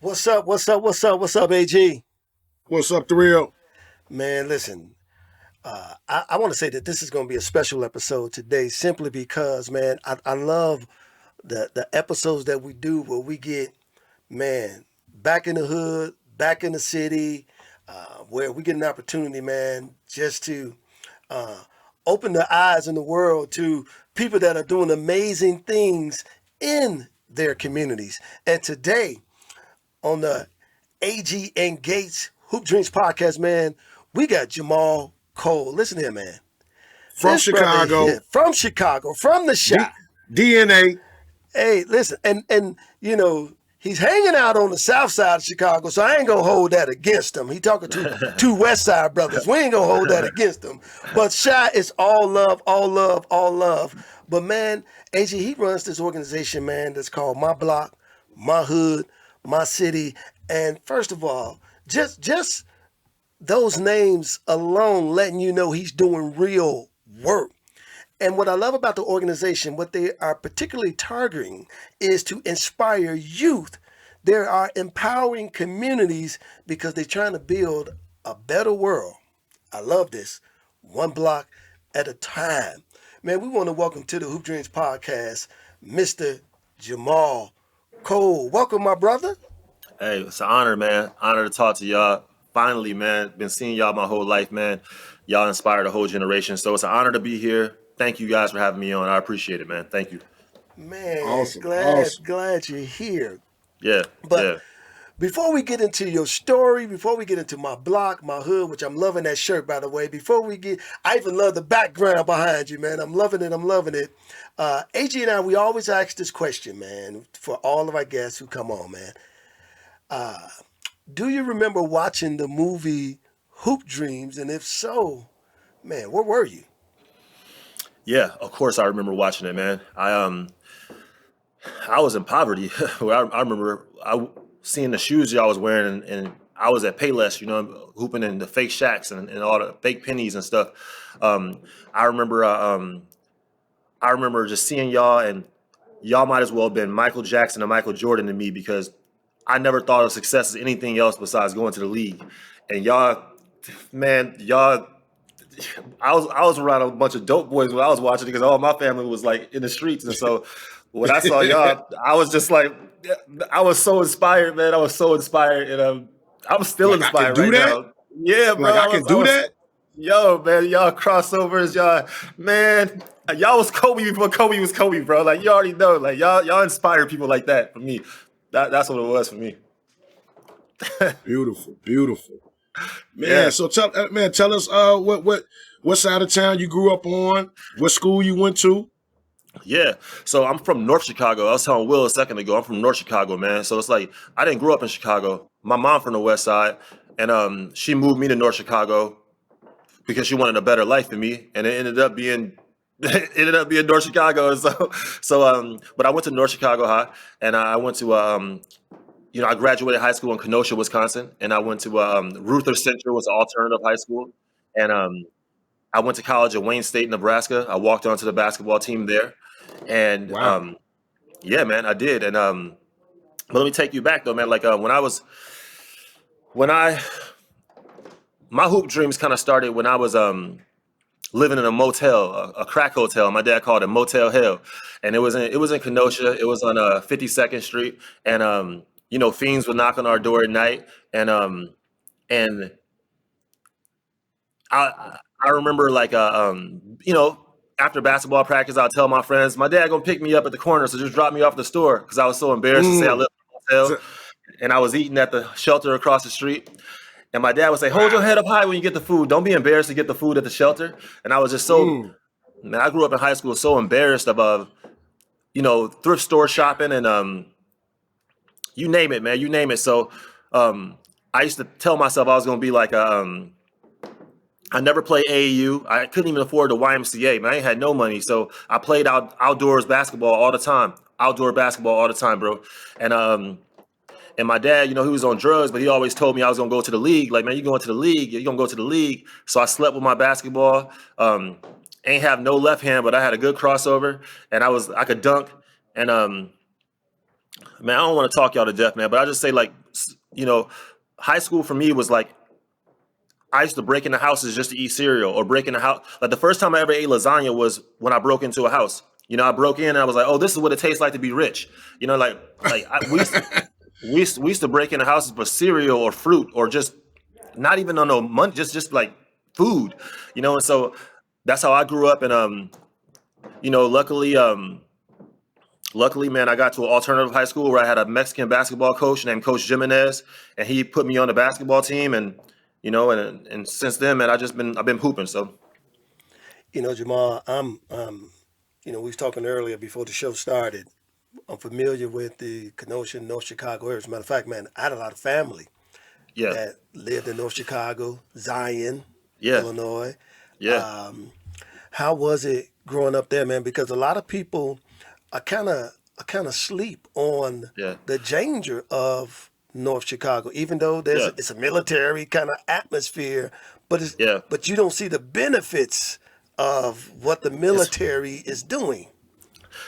What's up? What's up? What's up? What's up, AG? What's up, the real? Man, listen, I want to say that this is going to be a special episode today simply because, man, I love the episodes that we do where we get, man, back in the hood, back in the city, where we get an opportunity, man, just to uh, open the eyes in the world to people that are doing amazing things in their communities. And today, on the AG and Gates Hoop Dreams podcast, man, we got Jahmal Cole. Listen here, man. From This brother Chicago, here, from Chicago, from the shop. D- DNA. Hey, listen, and he's hanging out on the south side of Chicago, so I ain't gonna hold that against him. He talking to two West Side brothers. We ain't gonna hold that against him. But Shy is all love, all love, all love. But man, AG, he runs this organization, man, that's called My Block, My Hood, My City. And first of all, just those names alone letting you know he's doing real work. And what I love about the organization, what they are particularly targeting is to inspire youth. They are empowering communities because they're trying to build a better world. I love this. One block at a time. Man, we want to welcome to the Hoop Dreams podcast, Mr. Jahmal Cole. Welcome, my brother. Hey, it's an honor, man. Honor to talk to y'all. Finally, man. Been seeing y'all my whole life, man. Y'all inspired a whole generation. So it's an honor to be here. Thank you guys for having me on. I appreciate it, man. Thank you. Man, Awesome, awesome. glad you're here. Yeah, But yeah. before we get into your story, before we get into my block, my hood, which I'm loving that shirt, by the way, I even love the background behind you, man. I'm loving it. I'm loving it. AG and I, we always ask this question, man, for all of our guests who come on, man. Do you remember watching the movie Hoop Dreams? And if so, man, where were you? Yeah, of course I remember watching it, man. I was in poverty. I remember seeing the shoes y'all was wearing, and I was at Payless, hooping in the fake shacks and all the fake pennies and stuff. Um, I remember I remember just seeing y'all, and y'all might as well have been Michael Jackson and Michael Jordan to me because I never thought of success as anything else besides going to the league. And y'all, man, y'all, I was around a bunch of dope boys when I was watching it because all my family was like in the streets, and so when I saw y'all, I was just like, I was so inspired, man. I was so inspired, and I'm still Like I can inspired do right that? now. Yeah, bro. Like I can I do was, that? yo, man, y'all crossovers, y'all, man. Y'all was Kobe before Kobe was Kobe, bro. Like you already know, like y'all inspire people like that for me. That's what it was for me. Beautiful, beautiful. Man, Yeah. so tell us what side of town you grew up on, what school you went to. Yeah. So I'm from North Chicago. I was telling Will a second ago, I'm from North Chicago, man. So it's like I didn't grow up in Chicago. My mom from the West Side, and she moved me to North Chicago because she wanted a better life for me, and it ended up being it ended up being North Chicago. And but I went to North Chicago High, and I went to I graduated high school in Kenosha, Wisconsin, and I went to Ruther Central, was an alternative high school, and I went to college at Wayne State, Nebraska. I walked onto the basketball team there, and Wow. yeah, man, I did. And but let me take you back though, man. Like when I my hoop dreams kind of started when I was living in a motel, a crack hotel. My dad called it Motel Hell, and it was in Kenosha. It was on 52nd Street, and fiends would knock on our door at night, and I remember like after basketball practice, I'll tell my friends, my dad gonna pick me up at the corner, so just drop me off at the store because I was so embarrassed to say I Mm. lived in a So- motel, and I was eating at the shelter across the street. And my dad would say, "Hold your wow. head up high when you get the food. Don't be embarrassed to get the food at the shelter." And I was just so, Mm. man. I grew up in high school so embarrassed about thrift store shopping and you name it, man, you name it. So um, I used to tell myself I was gonna be like I never played AAU. I couldn't even afford the YMCA. Man, I ain't had no money, so I played outdoors basketball all the time. Outdoor basketball all the time, bro. And my dad, he was on drugs, but he always told me I was gonna go to the league. Like, man, you going to the league? You gonna go to the league? So I slept with my basketball. Ain't have no left hand, but I had a good crossover, and I could dunk. And man, I don't want to talk y'all to death, man, but I just say like you know, high school for me was like, I used to break into houses just to eat cereal, or break in the house. Like the first time I ever ate lasagna was when I broke into a house. You know, I broke in and I was like, oh, this is what it tastes like to be rich. You know, we used to break into houses for cereal or fruit, or just not even on no money, just like food. You know, and so that's how I grew up. And you know, luckily, man, I got to an alternative high school where I had a Mexican basketball coach named Coach Jimenez, and he put me on the basketball team. And you know, and since then, man, I've been hooping. So You know, Jahmal, you know, we was talking earlier before the show started. I'm familiar with the Kenosha, North Chicago area. As a matter of fact, man, I had a lot of family yeah, that lived in North Chicago, Zion, yeah, Illinois. yeah, How was it growing up there, man? Because a lot of people are kind of sleep on yeah, the danger of North Chicago, even though yeah, it's a military kind of atmosphere, yeah. but you don't see the benefits of what the It's military is doing.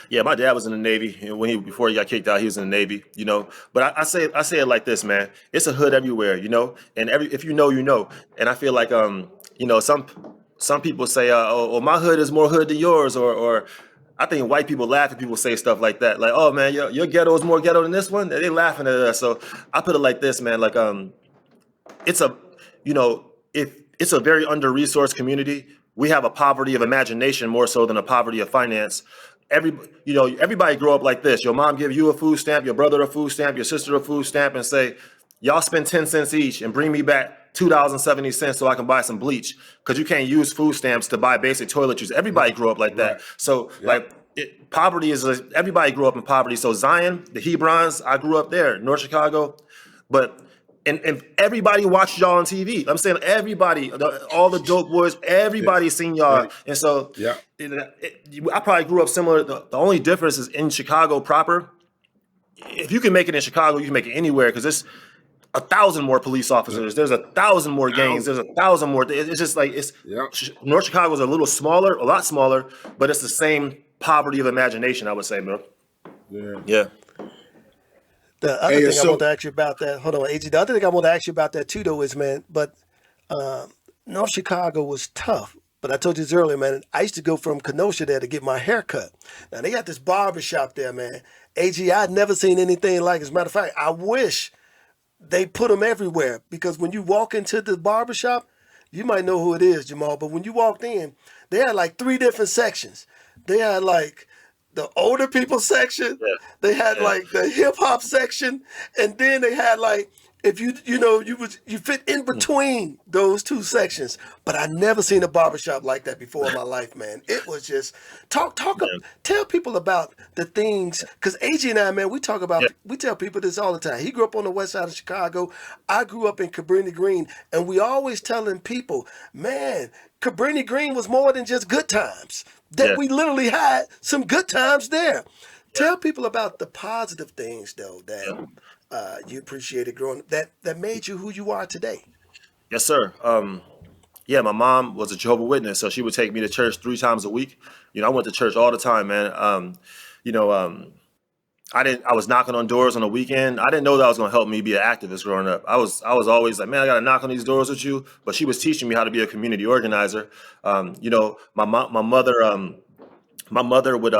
Yeah, my dad was in the Navy, and before he got kicked out, he was in the Navy. You know, but I say it like this, man. It's a hood everywhere, you know, and if you know, you know. And I feel like you know, some people say, oh, my hood is more hood than yours, or I think white people laugh at people say stuff like that, like, oh man, your ghetto is more ghetto than this one. They laughing at us. So I put it like this, man. Like it's a you know, if it's a very under resourced community. We have a poverty of imagination more so than a poverty of finance. Everybody grow up like this. Your mom give you a food stamp, your brother a food stamp, your sister a food stamp, and say, y'all spend 10 cents each and bring me back $2.70 so I can buy some bleach, because you can't use food stamps to buy basic toiletries. Everybody grew up like Right. that. So Yep. poverty everybody grew up in poverty. So Zion, the Hebrons, I grew up there, North Chicago. But and everybody watched y'all on TV. I'm saying everybody, all the dope boys, Yeah. everybody seen Yeah. y'all. And so Yeah. I probably grew up similar. The only difference is in Chicago proper. If you can make it in Chicago, you can make it anywhere, because it's 1,000 more police officers. There's 1,000 more gangs. There's 1,000 more. It's just like Yeah. North Chicago is a little smaller, a lot smaller, but it's the same poverty of imagination, I would say, bro. Yeah. Yeah, The other Hey, thing I want so to ask you about that, hold on, AG. The other thing I want to ask you about that too, though, is, man, but North Chicago was tough. But I told you this earlier, man. I used to go from Kenosha there to get my hair cut. Now they got this barber shop there, man. AG, I'd never seen anything like it. As a matter of fact, I wish they put them everywhere, because when you walk into the barber shop, you might know who it is, Jamal. But when you walked in, they had like three different sections. They had like the older people section, yeah, they had yeah, like the hip hop section, and then they had like, if you fit in between those two sections. But I never seen a barbershop like that before in my life, man. It was just yeah, tell people about the things, because AG and I, man, yeah, we tell people this all the time. He grew up on the west side of Chicago. I grew up in Cabrini Green, and we always telling people, man, Cabrini Green was more than just good times. That yeah, we literally had some good times there. yeah, Tell people about the positive things, though, that yeah. you appreciated growing up, that made you who you are today. Yes, sir. Yeah, my mom was a Jehovah's Witness, so she would take me to church 3 times a week. You know, I went to church all the time, man. You know, I was knocking on doors on the weekend. I didn't know that was going to help me be an activist growing up. I was always like, man, I got to knock on these doors with you. But she was teaching me how to be a community organizer. You know, my mother would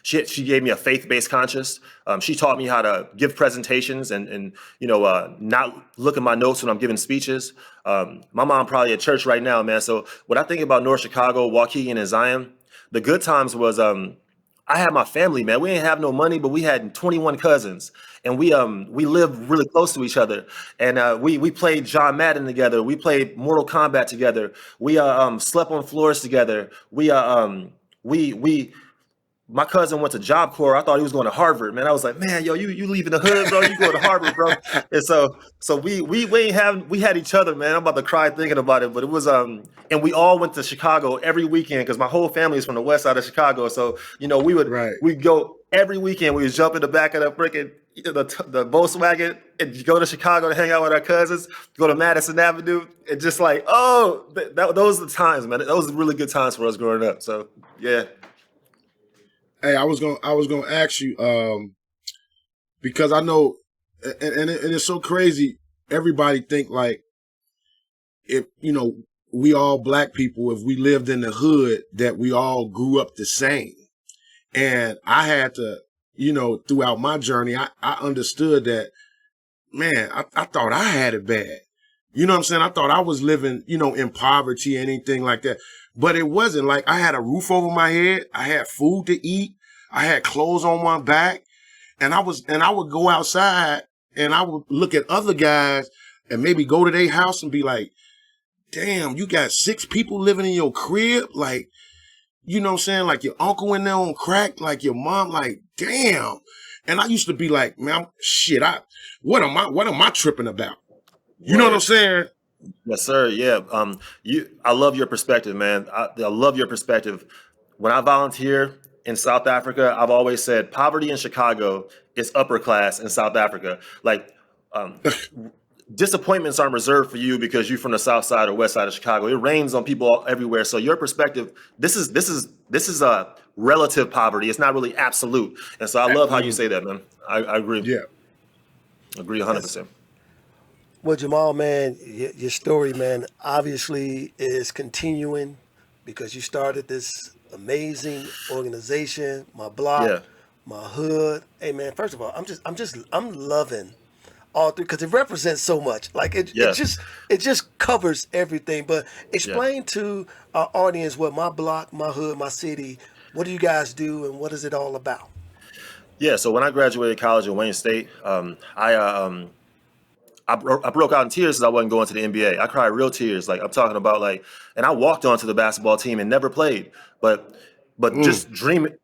she gave me a faith-based conscience. She taught me how to give presentations, and you know, not look at my notes when I'm giving speeches. My mom probably at church right now, man. So when I think about North Chicago, Waukegan, and Zion, the good times was I had my family, man. We didn't have no money, but we had 21 cousins, and we lived really close to each other. And we played John Madden together. We played Mortal Kombat together. We slept on floors together. We my cousin went to Job Corps. I thought he was going to Harvard, man. I was like, man, yo, you leaving the hood, bro? You going to Harvard, bro? And so we had each other, man. I'm about to cry thinking about it, but it was and we all went to Chicago every weekend, because my whole family is from the west side of Chicago. So you know, right. we'd go every weekend. We would jump in the back of the freaking the Volkswagen and go to Chicago to hang out with our cousins. Go to Madison Avenue, and just like, oh, those are the times, man. Those are really good times for us growing up. So yeah. Hey, I was gonna ask you, because I know and it's so crazy. Everybody think like, if, you know, we all black people, if we lived in the hood, that we all grew up the same. And I had to, you know, throughout my journey, I understood that, man, I thought I had it bad. You know what I'm saying? I thought I was living, you know, in poverty, anything like that. But it wasn't. Like, I had a roof over my head. I had food to eat. I had clothes on my back. And I would go outside and I would look at other guys and maybe go to their house and be like, damn, you got 6 people living in your crib? Like, you know what I'm saying? Like, your uncle in there on crack, like your mom, like, damn. And I used to be like, man, shit, what am I tripping about? You know what I'm saying? Yes, sir. Yeah. I love your perspective, man. I love your perspective. When I volunteer in South Africa, I've always said poverty in Chicago is upper class in South Africa. Like, disappointments aren't reserved for you because you're from the South Side or West Side of Chicago. It rains on people everywhere. So your perspective, this is a relative poverty. It's not really absolute. And so I love how you say that, man. I agree. Yeah. Agree 100%. Well, Jahmal, man, your story, man, obviously is continuing because you started this amazing organization, my block, my hood. Hey, man, first of all, I'm loving all three because it represents so much. Like it just covers everything. But explain to our audience what my block, my hood, my city. What do you guys do, and what is it all about? Yeah. So when I graduated college at Wayne State, I broke out in tears because I wasn't going to the NBA. I cried real tears. Like, I'm talking about, like, and I walked onto the basketball team and never played. But just dreaming,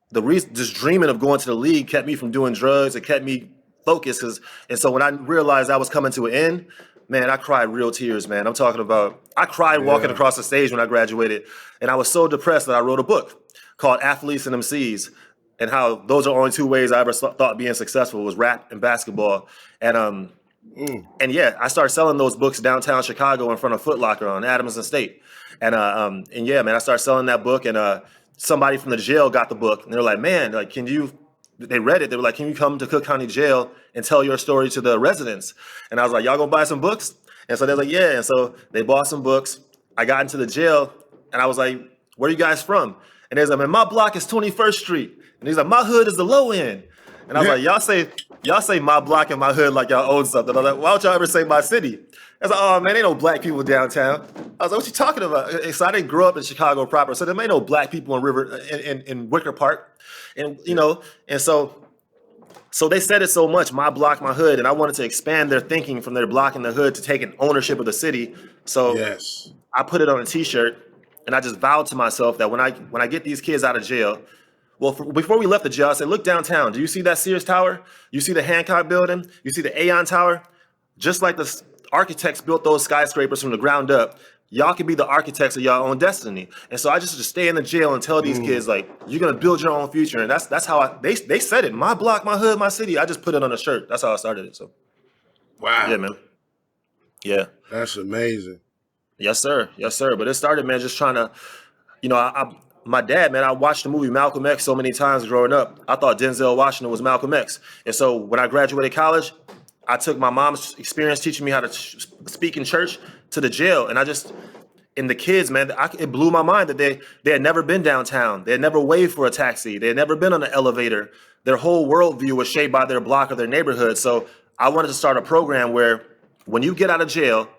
just dreaming of going to the league kept me from doing drugs. It kept me focused. And so when I realized I was coming to an end, man, I cried real tears, man. I'm talking about, I cried walking across the stage when I graduated. And I was so depressed that I wrote a book called Athletes and MCs, and how those are only 2 ways I ever thought being successful was rap and basketball. And yeah, I started selling those books downtown Chicago in front of Foot Locker on Adams and State. And yeah, man, I started selling that book, and somebody from the jail got the book, and they're like, man, like, they read it. They were like, can you come to Cook County Jail and tell your story to the residents? And I was like, y'all gonna buy some books? And so they're like, yeah. And so they bought some books. I got into the jail, and I was like, where are you guys from? And they're like, man, my block is 21st Street. And he's like, my hood is the low end. And I was like, y'all say my block and my hood like y'all own something. I was like, why don't y'all ever say my city? I was like, oh man, ain't no black people downtown. I was like, what you talking about? And so I didn't grow up in Chicago proper, so there ain't no black people in Wicker Park, and you know, and so they said it so much, my block, my hood, and I wanted to expand their thinking from their block and the hood to taking ownership of the city. So I put it on a T-shirt, and I just vowed to myself that when I get these kids out of jail. Well, before we left the jail, I said, look downtown. Do you see that Sears Tower? You see the Hancock Building? You see the Aon Tower? Just like the architects built those skyscrapers from the ground up, y'all can be the architects of your own destiny. And so I just stay in the jail and tell these kids, like, you're going to build your own future. And that's how they said it. My block, my hood, my city. I just put it on a shirt. That's how I started it. So, wow. Yeah, man. Yeah. That's amazing. Yes, sir. Yes, sir. But it started, man, just trying to, you know, my dad, man, I watched the movie Malcolm X so many times growing up. I thought Denzel Washington was Malcolm X. And so when I graduated college, I took my mom's experience teaching me how to speak in church to the jail. And the kids, man, it blew my mind that they had never been downtown. They had never waved for a taxi. They had never been on an elevator. Their whole worldview was shaped by their block or their neighborhood. So I wanted to start a program where when you get out of jail,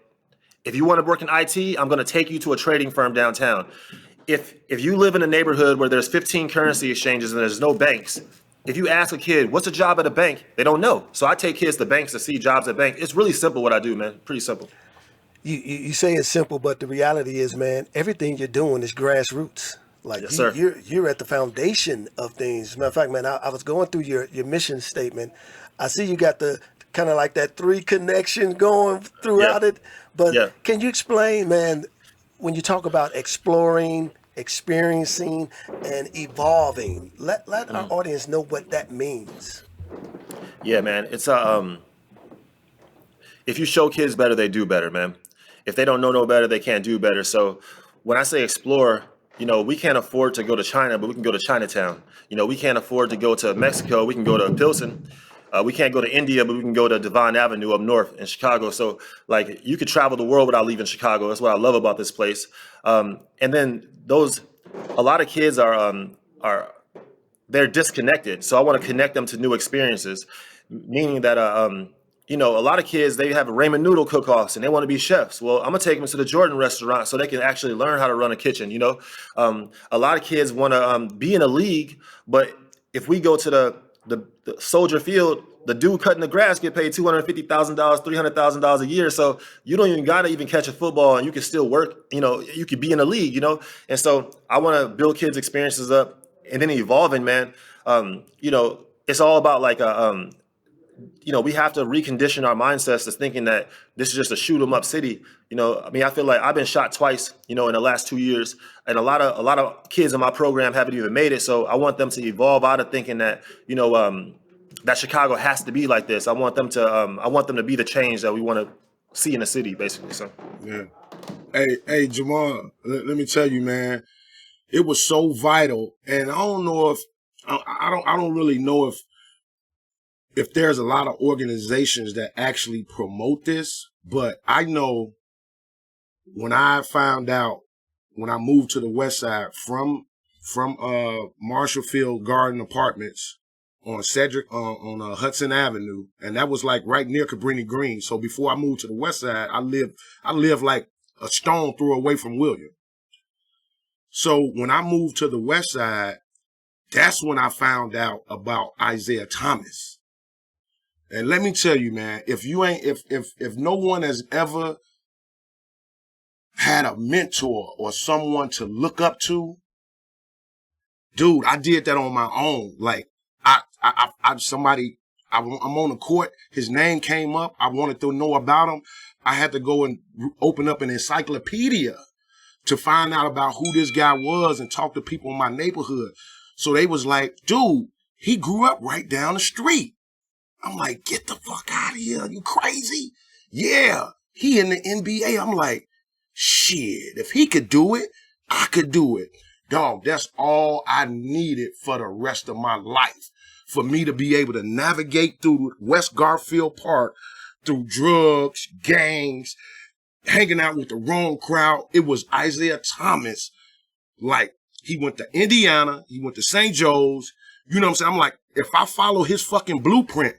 if you want to work in IT, I'm going to take you to a trading firm downtown. If you live in a neighborhood where there's 15 currency exchanges and there's no banks, if you ask a kid, what's a job at a bank? They don't know. So I take kids to banks to see jobs at banks. It's really simple what I do, man. Pretty simple. You say it's simple, but the reality is, man, everything you're doing is grassroots. Like, yes, sir. You're at the foundation of things. As a matter of fact, man, I was going through your mission statement. I see you got the kind of like that 3 connections going throughout it. But can you explain, man, when you talk about exploring, experiencing, and evolving, let our audience know what that means. Yeah, man. It's if you show kids better, they do better, man. If they don't know no better, they can't do better. So when I say explore, you know, we can't afford to go to China, but we can go to Chinatown. You know, we can't afford to go to Mexico. We can go to Pilsen. We can't go to India, but we can go to Devon Avenue up north in Chicago. So like you could travel the world without leaving Chicago. That's what I love about this place. And then a lot of kids are they're disconnected. So I want to connect them to new experiences, meaning that a lot of kids, they have ramen noodle cook-offs and they want to be chefs. Well, I'm gonna take them to the Jordan restaurant so they can actually learn how to run a kitchen. A lot of kids want to be in a league, but if we go to the Soldier Field, the dude cutting the grass get paid $250,000, $300,000 a year. So you don't even gotta even catch a football, and you can still work. You could be in a league. And so I want to build kids' experiences up, and then evolving, man. It's all about like we have to recondition our mindsets to thinking that this is just a shoot 'em up city. I feel like I've been shot twice, in the last 2 years, and a lot of kids in my program haven't even made it. So I want them to evolve out of thinking that, that Chicago has to be like this. I want them to be the change that we want to see in the city, basically. So yeah. Hey, Jahmal, let me tell you, man, it was so vital, and I don't know if I don't really know if there's a lot of organizations that actually promote this, but I know when I found out, when I moved to the West Side from Marshallfield Garden Apartments on on Hudson Avenue, and that was like right near Cabrini Green. So before I moved to the West Side, I lived like a stone throw away from William. So when I moved to the West Side, that's when I found out about Isaiah Thomas. And let me tell you, man, if no one has ever had a mentor or someone to look up to, dude, I did that on my own. Like I'm on the court. His name came up. I wanted to know about him. I had to go and open up an encyclopedia to find out about who this guy was and talk to people in my neighborhood. So they was like, dude, he grew up right down the street. I'm like, get the fuck out of here. Are you crazy? Yeah, he in the NBA. I'm like, shit, if he could do it, I could do it. Dog, that's all I needed for the rest of my life. For me to be able to navigate through West Garfield Park, through drugs, gangs, hanging out with the wrong crowd. It was Isaiah Thomas. Like, he went to Indiana, he went to St. Joe's. You know what I'm saying? I'm like, if I follow his fucking blueprint,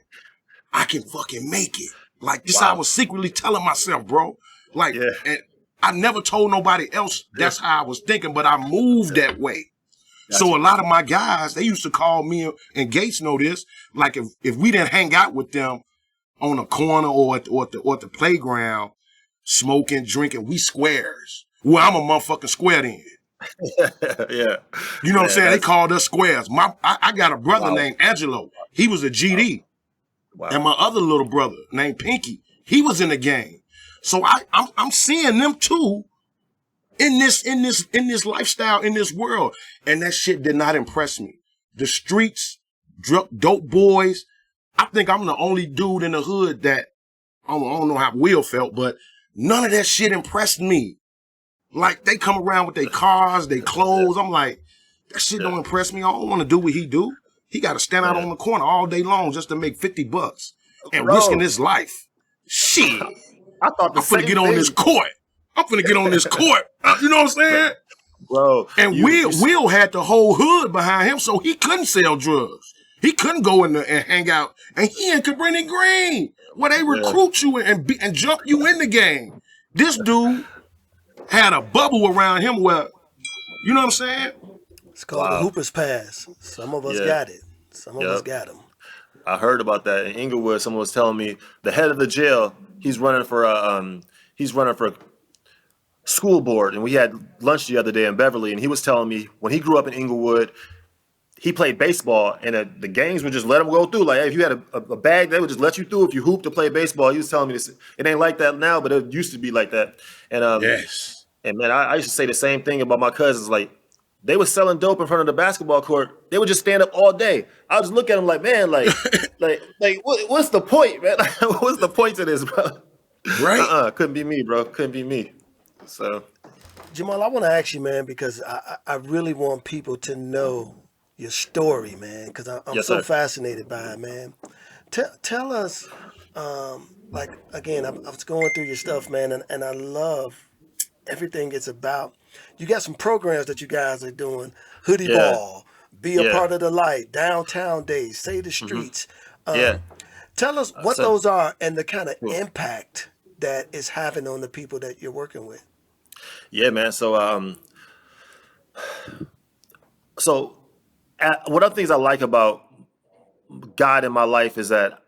I can fucking make it. Like, this I was secretly telling myself, bro. Like, and I never told nobody else that's how I was thinking, but I moved that way. So a lot of my guys, they used to call me, and Gates know this, like if we didn't hang out with them on a corner or at the playground, smoking, drinking, we squares. Well, I'm a motherfucking square then. Yeah. You know what I'm saying? They called us squares. I got a brother named Angelo. He was a GD. Wow. And my other little brother named Pinky, he was in the game. So I'm seeing them too in this lifestyle, in this world. And that shit did not impress me. The streets, dope boys. I think I'm the only dude in the hood that, I don't know how Will felt, but none of that shit impressed me. Like, they come around with their cars, their clothes. I'm like, that shit don't impress me. I don't want to do what he do. He got to stand out on the corner all day long just to make $50 and risking his life. Shit. I thought I'm finna get on this court. I'm finna get on this court. You know what I'm saying? Bro. And Will had the whole hood behind him, so he couldn't sell drugs. He couldn't go in there and hang out. And he in Cabrini Green, where they recruit you and jump you in the game. This dude had a bubble around him where, you know what I'm saying? It's called the Hooper's Pass. Some of us got it. Some of us got them. I heard about that in Inglewood. Someone was telling me the head of the jail, he's running for school board, and we had lunch the other day in Beverly, and he was telling me when he grew up in Inglewood, he played baseball, and the gangs would just let him go through. Like, hey, if you had a bag, they would just let you through if you hooped to play baseball. He was telling me this. It ain't like that now, but it used to be like that. And yes. And man, I used to say the same thing about my cousins. Like, they were selling dope in front of the basketball court. They would just stand up all day. I would just look at them like, man, like what's the point, man? What's the point to this, bro? Right? Couldn't be me, bro. Couldn't be me. So, Jahmal, I want to ask you, man, because I really want people to know your story, man, because I'm so fascinated by it, man. Tell us, like again, I was going through your stuff, man, and I love everything it's about. You got some programs that you guys are doing, Hoodie Yeah, Ball, Be a yeah, Part of the Light, Downtown Days, Save the hmm Streets. yeah. Tell us what So those are and the kind of cool. impact that is having on the people that you're working with. Yeah, man. So one of the things I like about God in my life is that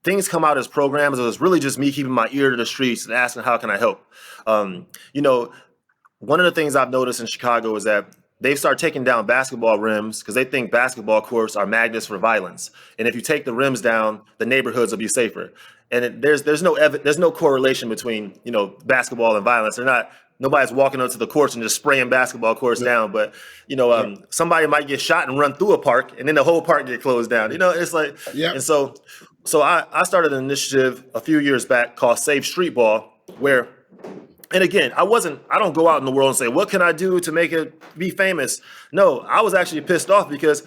things come out as programs. It was really just me keeping my ear to the streets and asking, how can I help? You know, one of the things I've noticed in Chicago is that they start taking down basketball rims because they think basketball courts are magnets for violence. And if you take the rims down, the neighborhoods will be safer. And there's no correlation between basketball and violence. Nobody's walking up to the courts and just spraying basketball courts Yep. down. But Yep. somebody might get shot and run through a park, and then the whole park get closed down. It's like, Yep. and so I started an initiative a few years back called Save Street Ball, where, and again, I don't go out in the world and say, what can I do to make it be famous? No, I was actually pissed off because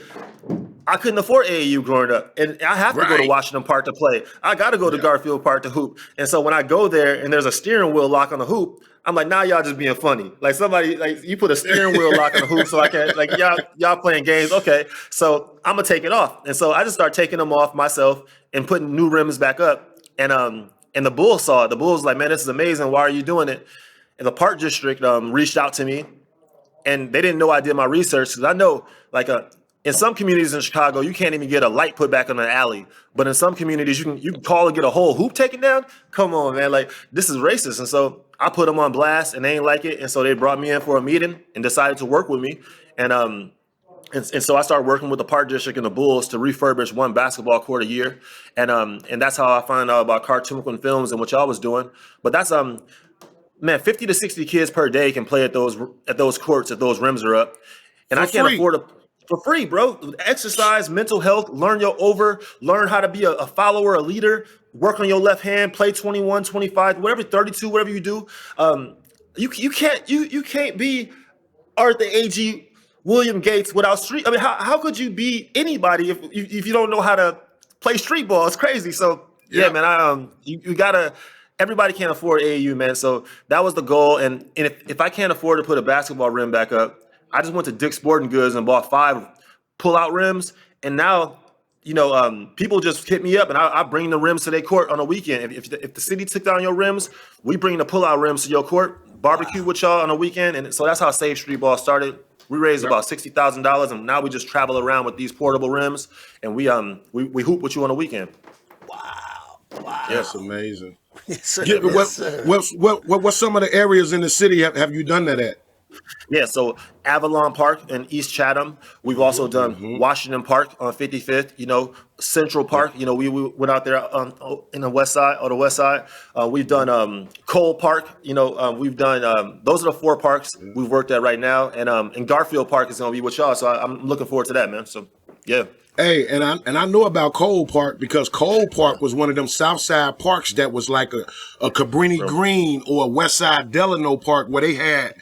I couldn't afford AAU growing up. And I have to go to Right. Washington Park to play. I got to go to Yeah. Garfield Park to hoop. And so when I go there and there's a steering wheel lock on the hoop, I'm like, nah, y'all just being funny. Like somebody, like you put a steering wheel lock on the hoop so I can, like y'all playing games. Okay. So I'm going to take it off. And so I just start taking them off myself and putting new rims back up. And the Bulls saw it. The Bulls like, man, this is amazing. Why are you doing it? And the Park District reached out to me, and they didn't know I did my research because I know, like, in some communities in Chicago, you can't even get a light put back on an alley. But in some communities, you can call and get a whole hoop taken down. Come on, man, like this is racist. And so I put them on blast, and they ain't like it. And so they brought me in for a meeting and decided to work with me. And so I started working with the Park District and the Bulls to refurbish one basketball court a year, and that's how I found out about Cartoon Films and what y'all was doing. But that's man, 50 to 60 kids per day can play at those courts if those rims are up, and I For can't free. afford for free, bro. Exercise, mental health, learn how to be a follower, a leader. Work on your left hand, play 21, 25, whatever, 32, whatever you do. You can't be Arthur Agee, William Gates without street. I mean, how could you be anybody if you don't know how to play street ball? It's crazy. So yeah, Yeah. man, you gotta. Everybody can't afford AAU, man. So that was the goal. And if I can't afford to put a basketball rim back up, I just went to Dick's Sporting Goods and bought 5 pull-out rims. And now, people just hit me up, and I bring the rims to their court on a weekend. If the city took down your rims, we bring the pull-out rims to your court, barbecue with y'all on a weekend. And so that's how Save Street Ball started. We raised Yep. about $60,000, and now we just travel around with these portable rims, and we hoop with you on a weekend. Wow. Wow. Yeah. That's amazing. Yes, sir. Yeah, Yes, sir. what's some of the areas in the city have you done that at? Yeah, so Avalon Park in East Chatham. We've also done Washington Park on 55th. Central Park. We went out there in the west side or the west side. We've done Cole Park. We've done those are the 4 parks we've worked at right now, and Garfield Park is going to be with y'all. So I'm looking forward to that, man. So yeah. Hey, and I know about Cole Park because Cole Park was one of them South Side parks that was like a Cabrini Green or a West Side Delano Park where they had,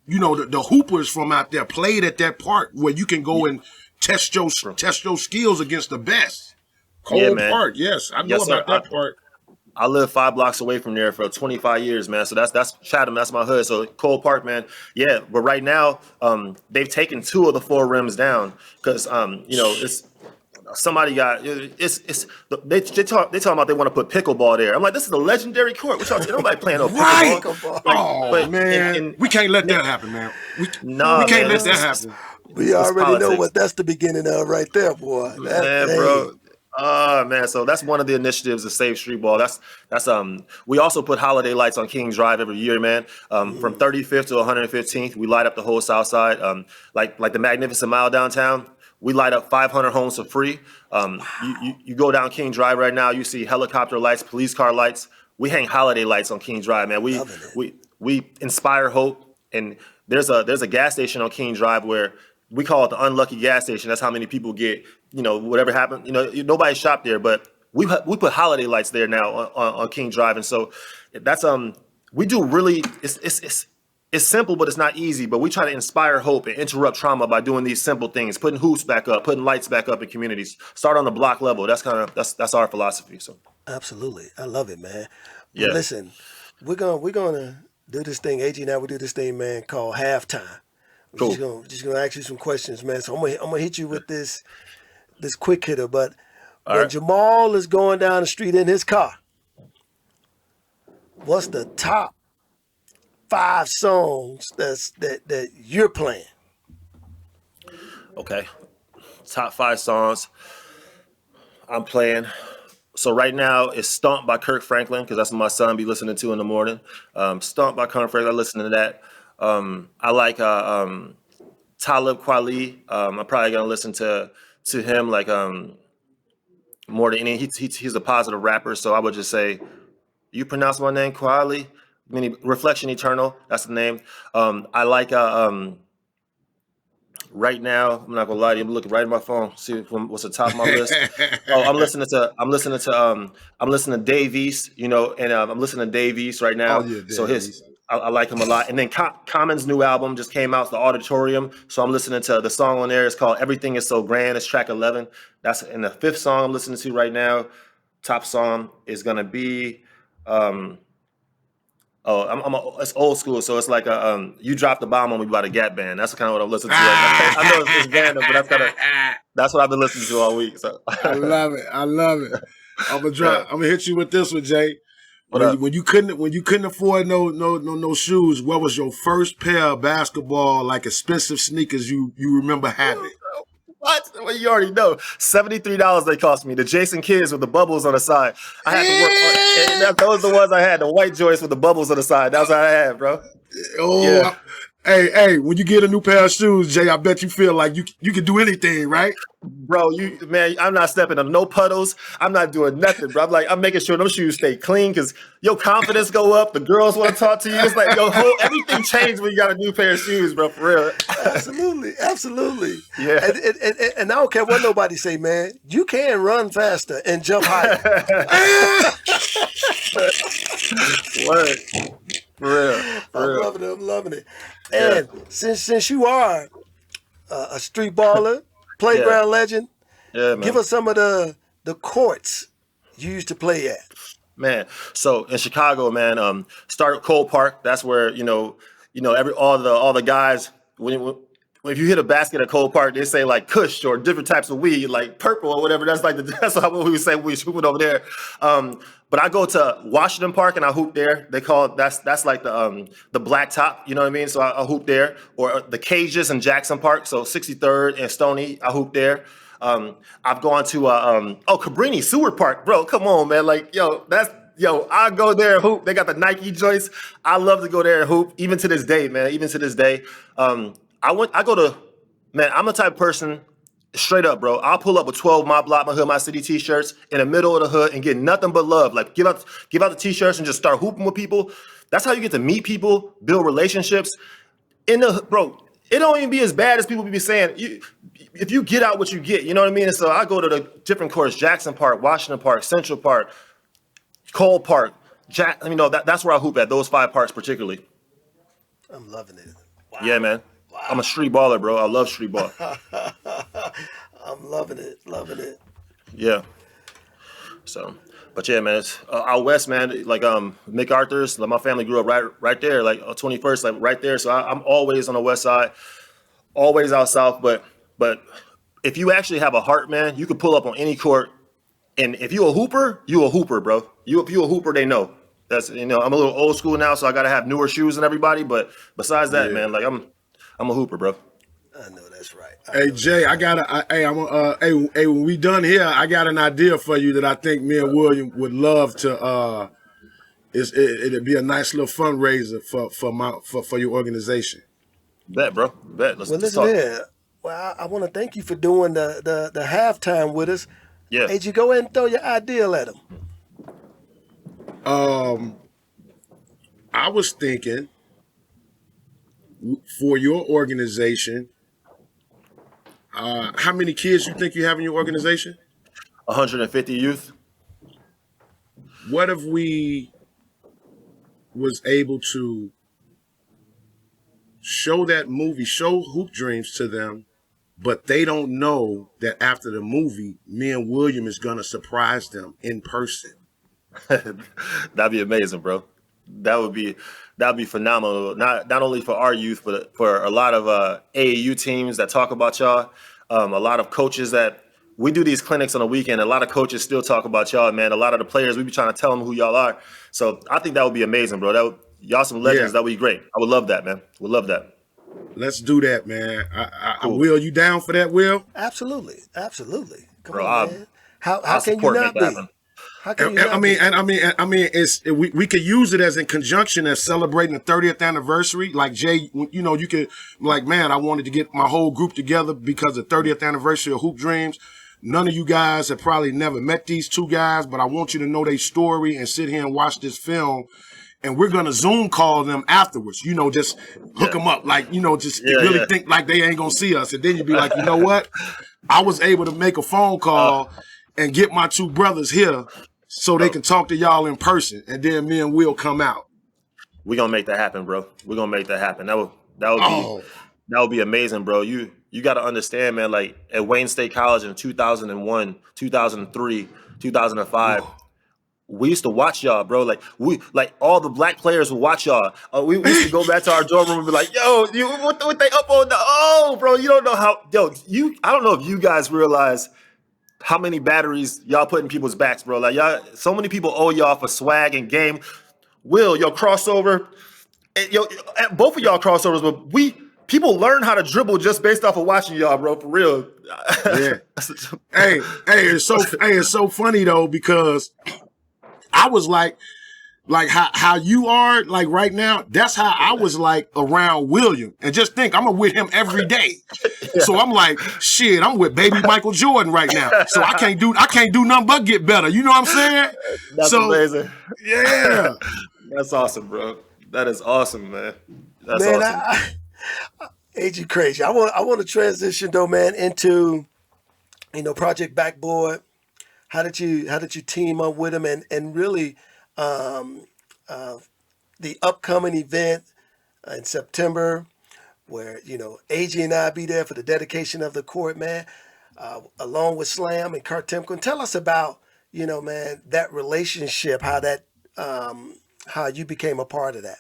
the hoopers from out there played at that park where you can go and test your skills against the best. Cole Yeah, man. Park, yes, I know Yes, sir. about that park. I lived 5 blocks away from there for 25 years, man. So that's Chatham. That's my hood. So Cole Park, man. Yeah, but right now, they've taken 2 of the 4 rims down because, it's somebody got they talking about they want to put pickleball there. I'm like, this is a legendary court. What y'all? Nobody playing no Right. pickleball. Oh man, we can't let that happen, man. We Nah, can't man, let that this- happen. We already know politics. what that's the beginning of right there, boy. Man, bro. Man, so that's one of the initiatives to Save Street Ball. That's we also put holiday lights on King Drive every year, man. From 35th to 115th, we light up the whole South Side. Like the Magnificent Mile downtown, we light up 500 homes for free. You go down King Drive right now, you see helicopter lights, police car lights. We hang holiday lights on King Drive, man. We inspire hope, and there's a gas station on King Drive where we call it the unlucky gas station. That's how many people get, whatever happened. Nobody shopped there, but we put holiday lights there now on King Drive, and so that's we do really. It's it's simple, but it's not easy. But we try to inspire hope and interrupt trauma by doing these simple things, putting hoops back up, putting lights back up in communities. Start on the block level. That's our philosophy. So Absolutely. I love it, man. But yeah. listen, we're gonna do this thing, AG and I will do this thing, man, called halftime. We're Cool. just gonna ask you some questions, man. So I'm gonna hit you with this quick hitter. But All when right. Jahmal is going down the street in his car, what's the top 5 songs that you're playing? Okay. Top 5 songs I'm playing. So right now it's "Stomp" by Kirk Franklin because that's what my son be listening to in the morning. "Stomp" by Kirk Franklin. I listen to that. I like Talib Kweli. I'm probably gonna listen to him like more than any. He's a positive rapper, so I would just say, you pronounce my name Kweli, meaning Reflection Eternal. That's the name. I like right now. I'm not gonna lie to you. I'm looking right at my phone. See what's the top of my list. Oh, I'm listening to Dave East. You know, and I'm listening to Dave East right Oh now. yeah, So Davies. I like him a lot. And then Common's new album just came out, The Auditorium. So I'm listening to the song on there. It's called "Everything Is So Grand." It's track 11. That's in the 5th song I'm listening to right now. Top song is gonna be. It's old school, so it's like "You Dropped the Bomb on Me" by the Gap Band. That's kind of what I'm listening to right now. I know it's random, but that's what I've been listening to all week. So I love it. I love it. yeah. I'm gonna hit you with this one, Jay. What up? When you couldn't afford no shoes, what was your first pair of basketball like expensive sneakers you remember having? What? Well, you already know. $73 they cost me. The Jason Kidds with the bubbles on the side. I had to work for it. Those are the ones I had. The white joints with the bubbles on the side. That's what I had, bro. Oh, Yeah. hey, when you get a new pair of shoes, Jay, I bet you feel like you can do anything, right? Bro, man, I'm not stepping on no puddles. I'm not doing nothing, bro. I'm making sure them shoes stay clean because your confidence go up. The girls want to talk to you. It's like everything changed when you got a new pair of shoes, bro. For real. Absolutely, absolutely. Yeah. And I don't care what nobody say, man. You can run faster and jump higher. Word. For real. For real. I'm loving it. Yeah. And since you are a street baller, playground legend, Yeah, man. give us some of the courts you used to play at. Man, so in Chicago, man, start at Cole Park. That's where all the guys if you hit a basket at Cole Park, they say like Kush or different types of weed, like purple or whatever. That's how we would say we hooping over there. But I go to Washington Park and I hoop there. They call it that's like the black top, you know what I mean? So I hoop there, or the Cages in Jackson Park. So 63rd and Stony, I hoop there. I've gone to Cabrini Seward Park, bro. Come on, man. Like, I go there and hoop. They got the Nike joints. I love to go there and hoop, even to this day, man. Even to this day. Man, I'm the type of person, straight up, bro. I'll pull up with 12 My Block, My Hood, My City t-shirts in the middle of the hood and get nothing but love. Like, give out the t-shirts and just start hooping with people. That's how you get to meet people, build relationships. Bro, it don't even be as bad as people be saying. If you get out what you get, you know what I mean? And so I go to the different courts: Jackson Park, Washington Park, Central Park, Cole Park. That's where I hoop at, those 5 parks particularly. I'm loving it. Wow. Yeah, man. Wow. I'm a street baller, bro. I love street ball. I'm loving it. Yeah. So, but yeah, man, it's out west, man. Like MacArthur's. Like my family grew up right there, like 21st, like right there. So I'm always on the west side, always out south. But if you actually have a heart, man, you can pull up on any court. And if you a hooper, bro. If you a hooper, they know. That's I'm a little old school now, so I gotta have newer shoes than everybody. But besides that, man, like I'm a hooper, bro. I know that's right. Hey Jay, when we done here, I got an idea for you that I think me and William would love to. It'd be a nice little fundraiser for your organization. Bet, bro. Bet. Let's listen talk. Here. Well, I want to thank you for doing the halftime with us. Yeah. Hey, you go ahead and throw your ideal at him. I was thinking for your organization, how many kids you think you have in your organization? 150 youth. What if we was able to show that movie, show Hoop Dreams to them, but they don't know that after the movie, me and William is gonna surprise them in person. That'd be amazing, bro. That'd be phenomenal. Not only for our youth, but for a lot of AAU teams that talk about y'all. A lot of coaches that we do these clinics on the weekend. A lot of coaches still talk about y'all, man. A lot of the players, we be trying to tell them who y'all are. So I think that would be amazing, bro. Y'all some legends. That would be great. I would love that, man. Would love that. Let's do that, man. Cool. Will, you down for that, Will? Absolutely. Come Bro, on, man. How can you not be? How can you not be? I mean, we could use it as in conjunction as celebrating the 30th anniversary. Like Jay, you know, you could like, man, I wanted to get my whole group together because of the 30th anniversary of Hoop Dreams. None of you guys have probably never met these two guys, but I want you to know their story and sit here and watch this film. And we're going to Zoom call them afterwards, you know, just hook them up. Like, you know, just really think like they ain't going to see us. And then you'd be like, you know what? I was able to make a phone call and get my two brothers here so they can talk to y'all in person. And then me and Will come out. We're going to make that happen, bro. We're going to make that happen. That would be amazing, bro. You got to understand, man, like at Wayne State College in 2001, 2003, 2005, we used to watch y'all, bro. Like all the black players would watch y'all. We used to go back to our dorm room and be like, yo, what they up on the, bro, you don't know how, I don't know if you guys realize how many batteries y'all put in people's backs, bro. Like y'all, so many people owe y'all for swag and game. Will, your crossover, both of y'all crossovers, but people learn how to dribble just based off of watching y'all, bro, for real. Yeah. hey, it's so funny though, because I was like how you are like right now, that's how I was like around William. And just think, I'm with him every day. Yeah. So I'm like, shit, I'm with baby Michael Jordan right now. So I can't do nothing but get better. You know what I'm saying? That's amazing. Yeah. That's awesome, bro. That is awesome, man. That's awesome. Agee crazy. I want to transition though, man, into, you know, Project Backboard. How did you team up with him and really the upcoming event in September where, you know, Agee and I be there for the dedication of the court, man, along with Slam and Kartimkin. Tell us about, you know, man, that relationship, how you became a part of that.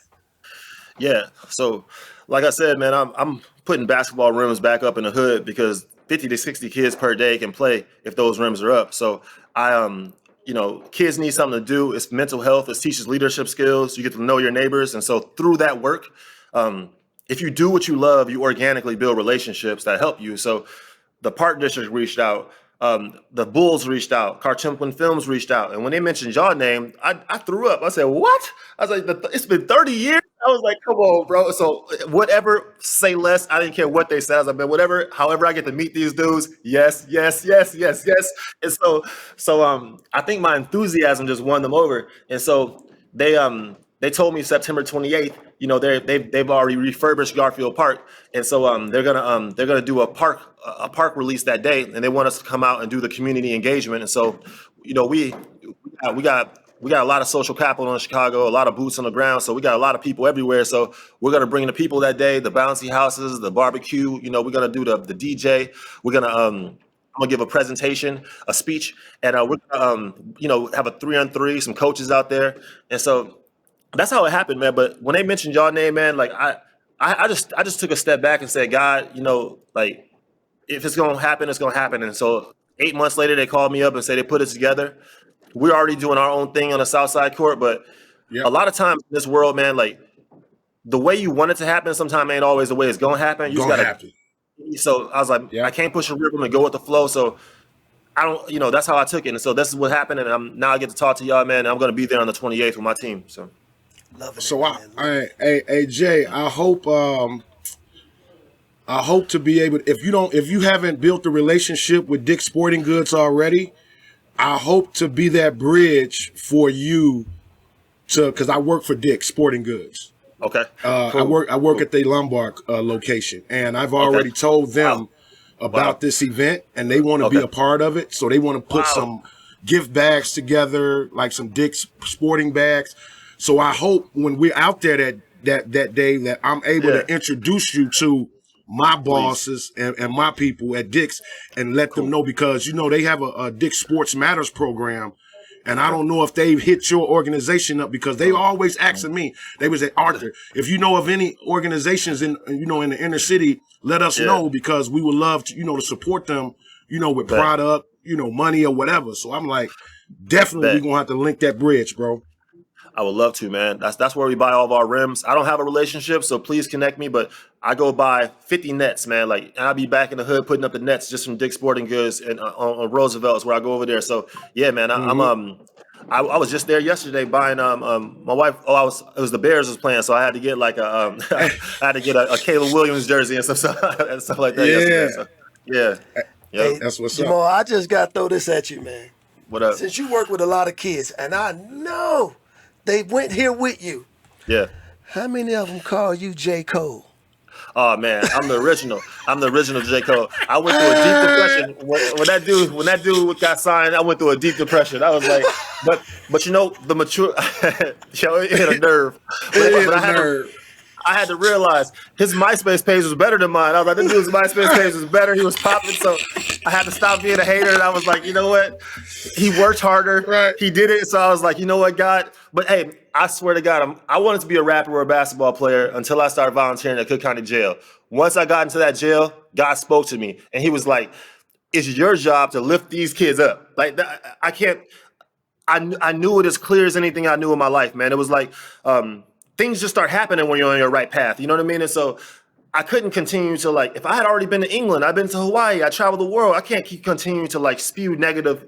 Yeah. So like I said, man, I'm putting basketball rims back up in the hood because 50 to 60 kids per day can play if those rims are up. So you know, kids need something to do. It's mental health. It teaches leadership skills. You get to know your neighbors. And so through that work, if you do what you love, you organically build relationships that help you. So the Park District reached out. The Bulls reached out. Kartimkin Films reached out. And when they mentioned your name, I threw up. I said, what? I was like, it's been 30 years? I was like, come on, bro. So whatever, say less. I didn't care what they said. I was like, man, whatever, however I get to meet these dudes, yes. And so I think my enthusiasm just won them over. And so they told me September 28th, you know, they've already refurbished Garfield Park. And so they're gonna do a park release that day, and they want us to come out and do the community engagement. And so, you know, we got a lot of social capital in Chicago, a lot of boots on the ground. So we got a lot of people everywhere. So we're going to bring the people that day, the bouncy houses, the barbecue. You know, we're going to do the DJ. We're going to, I'm going to give a presentation, a speech, and we're going to, you know, have a 3-on-3, some coaches out there. And so that's how it happened, man. But when they mentioned your name, man, like I just took a step back and said, God, you know, like if it's going to happen, it's going to happen. And so 8 months later, they called me up and said they put it together. We're already doing our own thing on the South Side court, but a lot of times in this world, man, like the way you want it to happen sometimes ain't always the way it's gonna happen. You just gotta. So I was like, I can't push a rhythm and go with the flow. So I don't, you know, that's how I took it. And so this is what happened. And now I get to talk to y'all, man. And I'm gonna be there on the 28th with my team. So. Love it. So hey Jay, I hope to be able. If you haven't built a relationship with Dick's Sporting Goods already, I hope to be that bridge for you because I work for Dick's Sporting Goods. Okay. Cool. I work at the Lombard location, and I've already told them about this event, and they want to be a part of it. So they want to put some gift bags together, like some Dick's sporting bags. So I hope when we're out there that day that I'm able to introduce you to my bosses and my people at Dick's and let them know, because, you know, they have a Dick's Sports Matters program. And I don't know if they've hit your organization up, because they always asking me. They was at Arthur, if you know of any organizations in the inner city, let us know, because we would love to, to support them, with product, money or whatever. So I'm like, definitely we're gonna have to link that bridge, bro. I would love to, man. That's where we buy all of our rims. I don't have a relationship, so please connect me. But I go buy 50 nets, man. Like, and I'll be back in the hood putting up the nets just from Dick's Sporting Goods and on Roosevelt is where I go over there. So yeah, man. I was just there yesterday buying my wife. It was the Bears was playing, so I had to get like a I had to get a Caleb Williams jersey and stuff like that. Yesterday. So, yeah. Hey, that's what's Jahmal, up. I just got to throw this at you, man. What up? Since you work with a lot of kids, and I know they went here with you. Yeah. How many of them call you J. Cole? Oh man, I'm the original. I'm the original J. Cole. I went through a deep depression when that dude got signed. I went through a deep depression. I was like, but the mature, it hit a nerve. I had to realize his MySpace page was better than mine. I was like, this dude's MySpace page was better. He was popping, so I had to stop being a hater. And I was like, you know what? He worked harder. Right. He did it. So I was like, you know what, God? But hey, I swear to God, I wanted to be a rapper or a basketball player until I started volunteering at Cook County Jail. Once I got into that jail, God spoke to me, and He was like, "It's your job to lift these kids up." Like I can't. I knew it as clear as anything I knew in my life, man. It was like things just start happening when you're on your right path. You know what I mean? And so I couldn't continue to, like, if I had already been to England, I've been to Hawaii, I traveled the world. I can't keep continuing to like spew negative.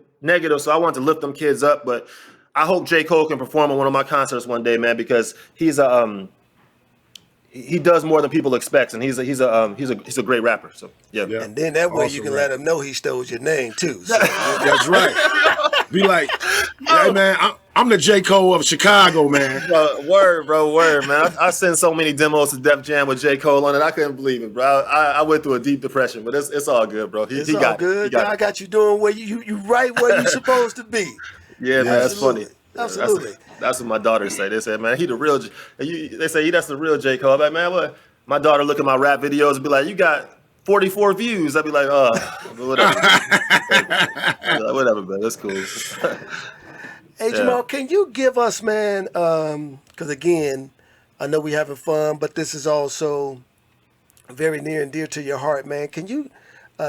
So I wanted to lift them kids up, but I hope J. Cole can perform at one of my concerts one day, man, because he's he does more than people expect, and he's a great rapper. So yeah. And then that way you can let him know he stole your name too. So. That's right. Be like, hey man, I'm the J. Cole of Chicago, man. Word, man. I sent so many demos to Def Jam with J. Cole on it. I couldn't believe it, bro. I went through a deep depression, but it's all good, bro. He all got good. It. I got you doing where you right where you're supposed to be. Yeah, man, that's funny. Absolutely. That's what my daughters say. They say, man, he the real. They say that's the real J. Cole. I'm like, man, what? My daughter look at my rap videos and be like, you got 44 views. I'd be like, whatever. Whatever, man. That's cool. Hey, Jahmal, can you give us, man, because again, I know we're having fun, but this is also very near and dear to your heart, man. Can you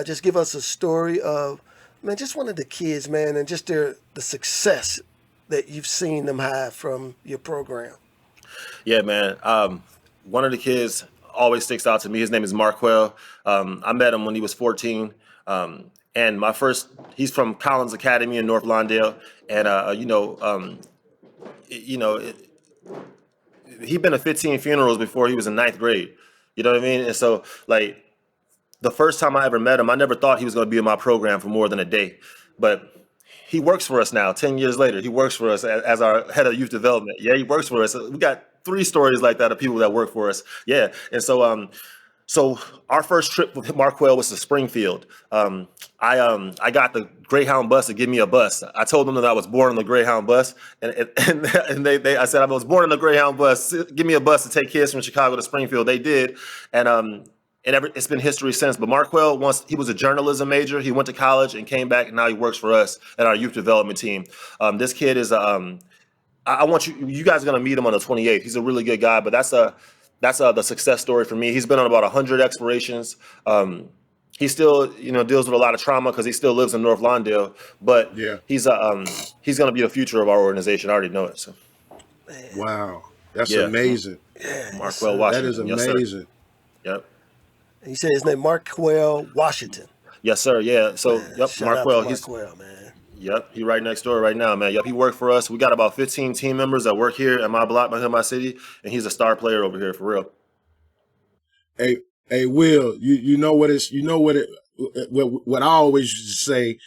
just give us a story of, man, just one of the kids, man, and just the success that you've seen them have from your program? Yeah, man. One of the kids always sticks out to me. His name is Marquel. I met him when he was 14. And he's from Collins Academy in North Lawndale. And, he'd been to 15 funerals before he was in 9th grade. You know what I mean? And so, like, the first time I ever met him, I never thought he was going to be in my program for more than a day. But he works for us now, 10 years later. He works for us as our head of youth development. Yeah, he works for us. We got 3 stories like that of people that work for us. Yeah. And so so our first trip with Marquel was to Springfield. I got the Greyhound bus to give me a bus. I told them that I was born on the Greyhound bus, and I said I was born on the Greyhound bus. Give me a bus to take kids from Chicago to Springfield. They did, and it's been history since. But Marquel, once he was a journalism major, he went to college and came back, and now he works for us at our youth development team. This kid is I want you guys are gonna meet him on the 28th. He's a really good guy, but that's the success story for me. He's been on about 100 explorations. He still, deals with a lot of trauma because he still lives in North Lawndale. But he's going to be the future of our organization. I already know it. So, wow, that's amazing. Yeah, Marquel Washington. That is amazing. Yes, yep. And you said his name Marquel Washington. Yes, sir. Yeah. So, yep, Marquel. Marquel, man. Yep, he right next door right now, man. Yep, he worked for us. We got about 15 team members that work here at my block, my city, and he's a star player over here for real. Hey, Will, what I always used to say,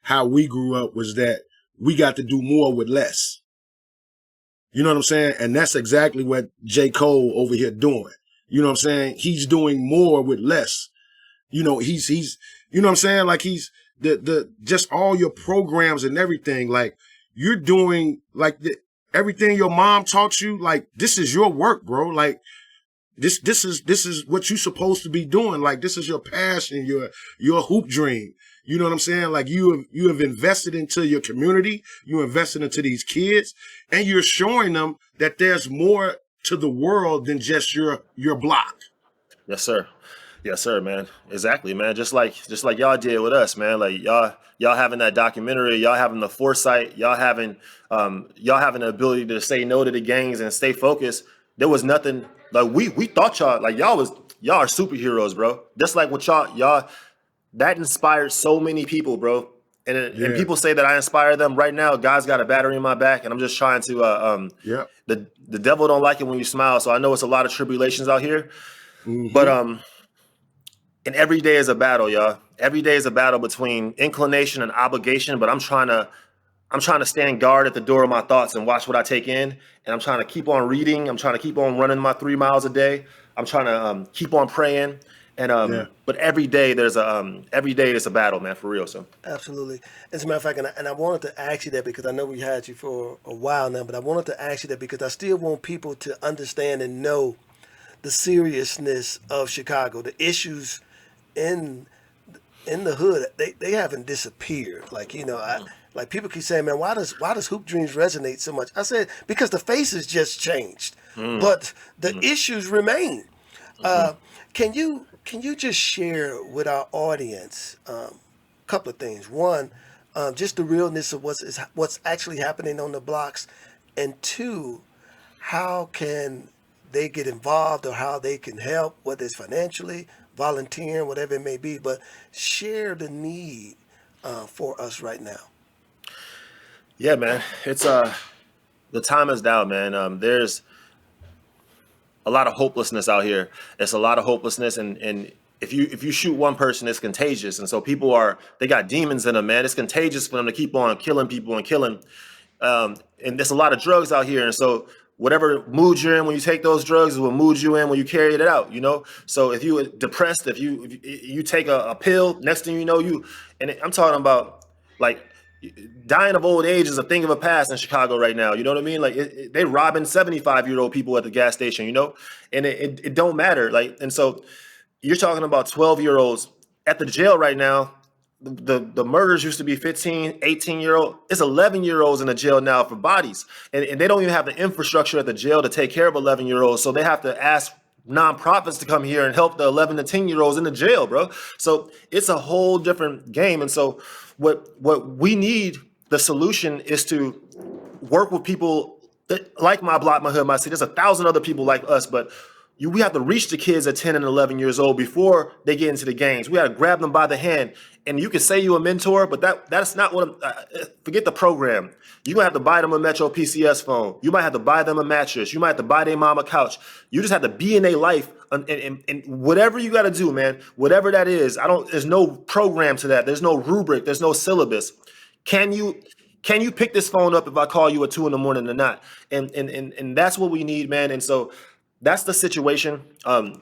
how we grew up was that we got to do more with less. You know what I'm saying? And that's exactly what J. Cole over here doing. You know what I'm saying? He's doing more with less. He's you know what I'm saying? Like he's the just all your programs and everything. Like you're doing like everything your mom taught you, like, this is your work, bro. Like, this is what you're supposed to be doing. Like, this is your passion, your hoop dream. You know what I'm saying? Like, you have invested into your community, you invested into these kids, and you're showing them that there's more to the world than just your block. Yes, sir. Yes, sir, man. Exactly, man. Just like y'all did with us, man. Like y'all having that documentary, y'all having the foresight, y'all having the ability to say no to the gangs and stay focused. There was nothing like we thought y'all like y'all are superheroes, bro. Just like what y'all that inspired so many people, bro. And people say that I inspire them. Right now, God's got a battery in my back, and I'm just trying to the devil don't like it when you smile. So I know it's a lot of tribulations out here. Mm-hmm. But and every day is a battle, y'all. Every day is a battle between inclination and obligation. But I'm trying to stand guard at the door of my thoughts and watch what I take in. And I'm trying to keep on reading. I'm trying to keep on running my 3 miles a day. I'm trying to keep on praying. And but every day it's a battle, man, for real. So absolutely. As a matter of fact, and I wanted to ask you that because I know we had you for a while now, but I wanted to ask you that because I still want people to understand and know the seriousness of Chicago, the issues in the hood. They haven't disappeared. Like, you know, like people keep saying, man, why does Hoop Dreams resonate so much? I said because the faces just changed, but the issues remain. Can you just share with our audience a couple of things? One, just the realness of what's actually happening on the blocks, and two, how can they get involved or how they can help, whether it's financially, volunteering, whatever it may be, but share the need for us right now. Yeah, man, it's the time is now, man. There's a lot of hopelessness out here. It's a lot of hopelessness, and if you shoot one person, it's contagious. And so they got demons in them, man. It's contagious for them to keep on killing people and killing. And there's a lot of drugs out here, and so whatever mood you're in when you take those drugs is what mood you in when you carry it out, you know? So if you're depressed, if you take a pill, next thing you know, I'm talking about like dying of old age is a thing of a past in Chicago right now. You know what I mean? Like they robbing 75-year-old people at the gas station, you know, and it don't matter. Like, and so you're talking about 12-year-olds at the jail right now. The murders used to be 15, 18-year-old. It's 11-year-olds in the jail now for bodies. And they don't even have the infrastructure at the jail to take care of 11-year-olds. So they have to ask nonprofits to come here and help the 11 to 10-year-olds in the jail, bro. So it's a whole different game. And so what we need, the solution is to work with people like my block, my hood, my city. There's 1,000 other people like us, but we have to reach the kids at 10 and 11 years old before they get into the gangs. We got to grab them by the hand. And you can say you're a mentor, but that's not what forget the program. You're going to have to buy them a Metro PCS phone. You might have to buy them a mattress. You might have to buy their mom a couch. You just have to be in their life. And whatever you got to do, man, whatever that is, there's no program to that. There's no rubric. There's no syllabus. Can you pick this phone up if I call you at 2 a.m. or not? And that's what we need, man. And so that's the situation. And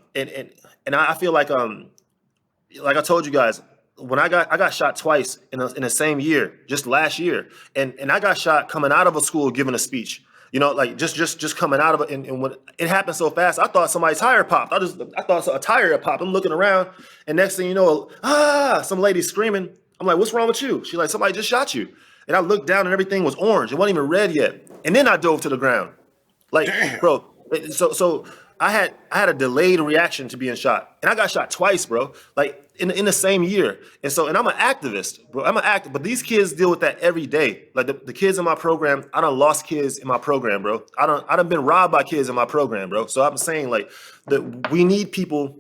I feel like I told you guys, when I got shot twice in the same year, just last year, and I got shot coming out of a school giving a speech. You know, like just coming out of it, and when it happened so fast, I thought somebody's tire popped. I thought a tire had popped. I'm looking around, and next thing you know, some lady screaming. I'm like, "What's wrong with you?" She's like, "Somebody just shot you." And I looked down, and everything was orange. It wasn't even red yet. And then I dove to the ground. Like, damn. Bro. So I had a delayed reaction to being shot, and I got shot twice, bro. Like in the same year. And I'm an activist, bro. But these kids deal with that every day. Like the kids in my program, I done lost kids in my program, bro. I done been robbed by kids in my program, bro. So I'm saying like that we need people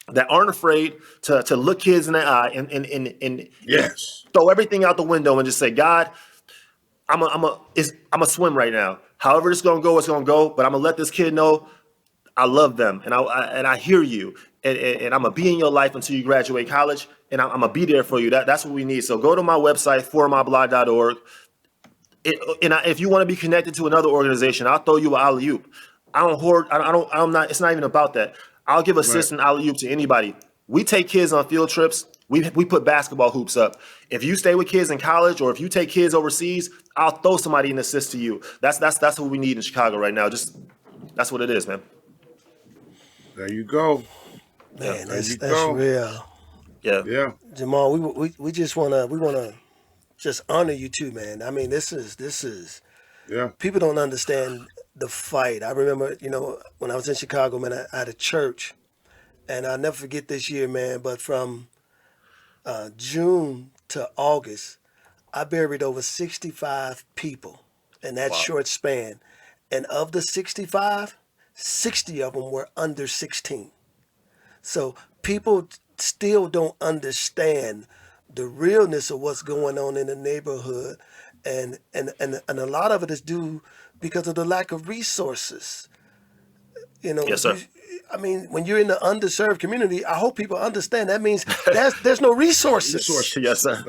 that aren't afraid to look kids in the eye and yes, throw everything out the window and just say, God, I'm a swim right now. However it's gonna go, it's gonna go. But I'm gonna let this kid know I love them and I hear you. And I'm gonna be in your life until you graduate college, and I'm gonna be there for you. That's what we need. So go to my website, formyblog.org. If you want to be connected to another organization, I'll throw you an alley-oop. I don't hoard. I'm not. It's not even about that. I'll give assist and alley-oop to anybody. We take kids on field trips We put basketball hoops up. If you stay with kids in college or if you take kids overseas, I'll throw somebody in assist to you. That's what we need in Chicago right now. Just that's what it is, man. There you go. Man, There you that's go. real. Yeah. Yeah. Jahmal, we just wanna just honor you too, man. I mean, this is Yeah. people don't understand the fight. I remember, when I was in Chicago, man, I had a church, and I'll never forget this year, man. But from June to August, I buried over 65 people in that short span, and of the 65, 60 of them were under 16. So people still don't understand the realness of what's going on in the neighborhood, and a lot of it is due because of the lack of resources. Yes, sir. I mean, when you're in the underserved community, I hope people understand that means there's no resources. Yes, sir.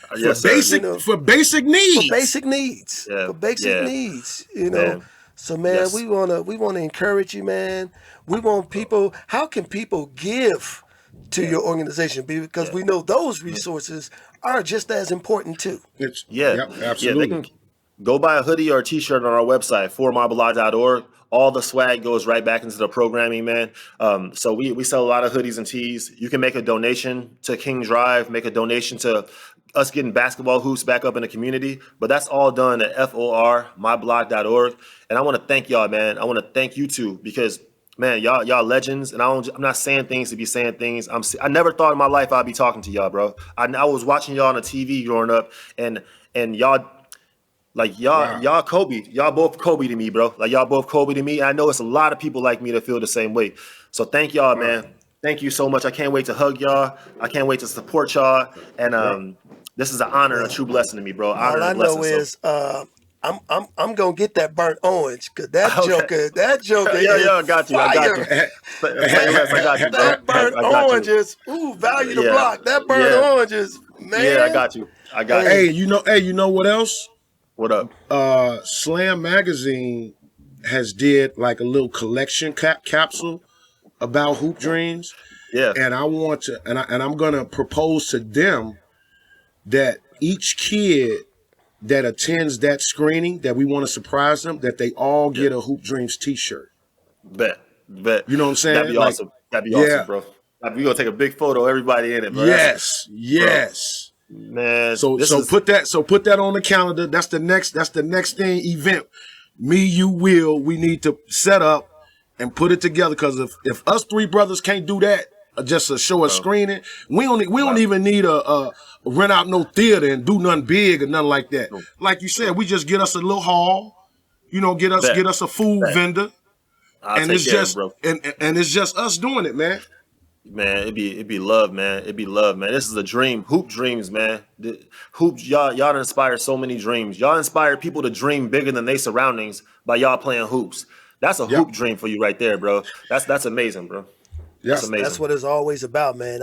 For Yes, sir. basic for basic needs. For basic needs. Yeah, For basic yeah. needs. Man. So man, Yes. we wanna encourage you, man. We want people. How can people give to your organization? Because we know those resources are just as important too. It's, Yeah. Yep, Yeah, absolutely. they can go buy a hoodie or a t-shirt on our website, formyblog.org. All the swag goes right back into the programming, man. So we sell a lot of hoodies and tees. You can make a donation to King Drive, make a donation to us getting basketball hoops back up in the community. But that's all done at formyblog.org. And I want to thank y'all, man. I want to thank you too, because man, y'all legends. And I'm not saying things to be saying things. I never thought in my life I'd be talking to y'all, bro. I was watching y'all on the TV growing up, and y'all. Like y'all Kobe, y'all both Kobe to me, bro. Like y'all both Kobe to me. I know it's a lot of people like me that feel the same way. So thank y'all, man. Thank you so much. I can't wait to hug y'all. I can't wait to support y'all. And this is an honor and a true blessing to me, bro. Honor All I and blessing. know is I'm gonna get that burnt orange, because that joker Yeah, is I got you. I got you. fire. Say less, I got you, bro. That burnt I got you. orange is value the Yeah. block. That burnt Yeah. orange is, man. Yeah, I got you. I got Hey, you. you know what else? What up? Slam Magazine has did like a little collection capsule about Hoop Dreams, Yeah. and I want to, and I'm gonna propose to them that each kid that attends that screening, that we want to surprise them, that they all get a Hoop Dreams T-shirt. Bet. You know what I'm saying? That'd be Like, awesome. That'd be yeah. awesome, bro. We're gonna take a big photo, everybody in it, bro. Yes. Man. So put that on the calendar. That's the next thing event. Me, you, Will, we need to set up and put it together, because if us three brothers can't do that, just to show a screening, we don't even need a rent out no theater and do nothing big or nothing like that. Like you said, we just get us a little hall, get us a food vendor, and it's just bro. and it's just us doing it, man. Man, it'd be love, man. It'd be love, man. This is a dream. Hoop dreams, man. Y'all inspire so many dreams. Y'all inspire people to dream bigger than their surroundings by y'all playing hoops. That's a hoop dream for you right there, bro. That's amazing, bro. That's amazing. That's what it's always about, man.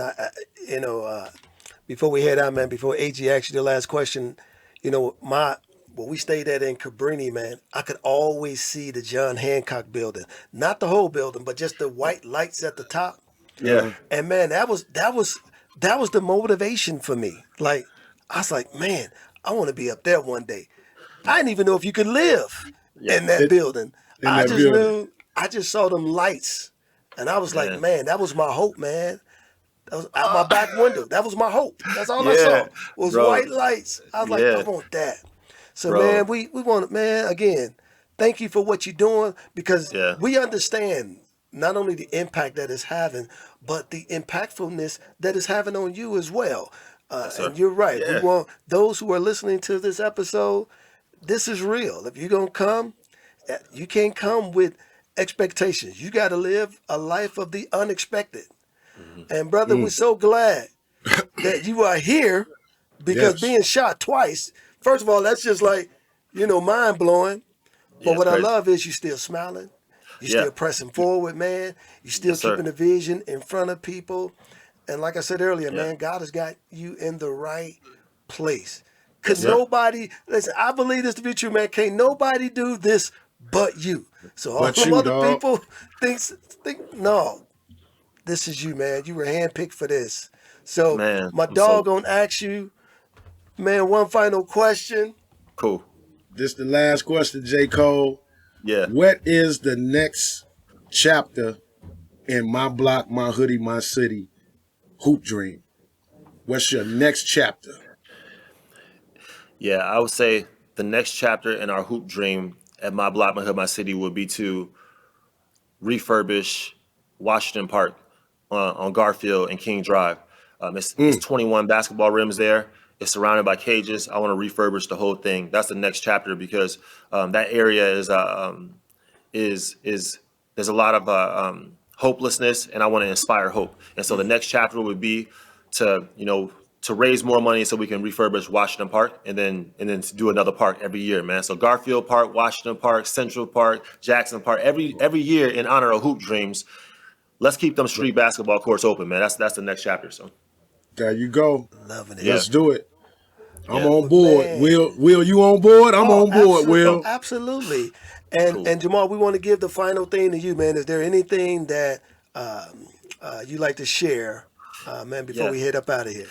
Before we head out, man, before AG asked you the last question, when we stayed at in Cabrini, man, I could always see the John Hancock building. Not the whole building, but just the white lights at the top. Yeah. And man, that was the motivation for me. Like, I was like, man, I want to be up there one day. I didn't even know if you could live in that building. I just saw them lights, and I was like, man, that was my hope, man. That was out my back window. That was my hope. That's all I saw was white lights. I was like, I want that. So man, we want, man, again, thank you for what you're doing, because we understand not only the impact that it's having, but the impactfulness that it's having on you as well. And you're right. We want those who are listening to this episode, this is real. If you're going to come, you can't come with expectations. You got to live a life of the unexpected. And brother, we're so glad that you are here, because being shot twice, first of all, that's just like, mind blowing. But what I love is you still smiling. You're still pressing forward, man. You're still keeping the vision in front of people. And like I said earlier, man, God has got you in the right place. Because nobody, listen, I believe this to be true, man. Can't nobody do this but you. So all them other people think, no, this is you, man. You were handpicked for this. So Man, my I'm so dog gonna ask you, man, one final question. cool. This the last question, J. Cole. Yeah. What is the next chapter in My Block, My Hoodie, My City hoop dream? What's your next chapter? Yeah, I would say the next chapter in our hoop dream at My Block, My Hood, My City would be to refurbish Washington Park on Garfield and King Drive. It's 21 basketball rims there. It's surrounded by cages. I want to refurbish the whole thing. That's the next chapter because that area is there's a lot of hopelessness, and I want to inspire hope. And so the next chapter would be to to raise more money so we can refurbish Washington Park, and then to do another park every year, man. So Garfield Park, Washington Park, Central Park, Jackson Park, every year in honor of Hoop Dreams. Let's keep them street basketball courts open, man. That's the next chapter. So There you go. Loving it. Yeah. Let's do it. I'm Yeah. on board. Man. Will, you on board? I'm on board, Will. Absolutely. And Cool. and Jahmal, we want to give the final thing to you, man. Is there anything that you like to share, man, before Yeah. we head up out of here?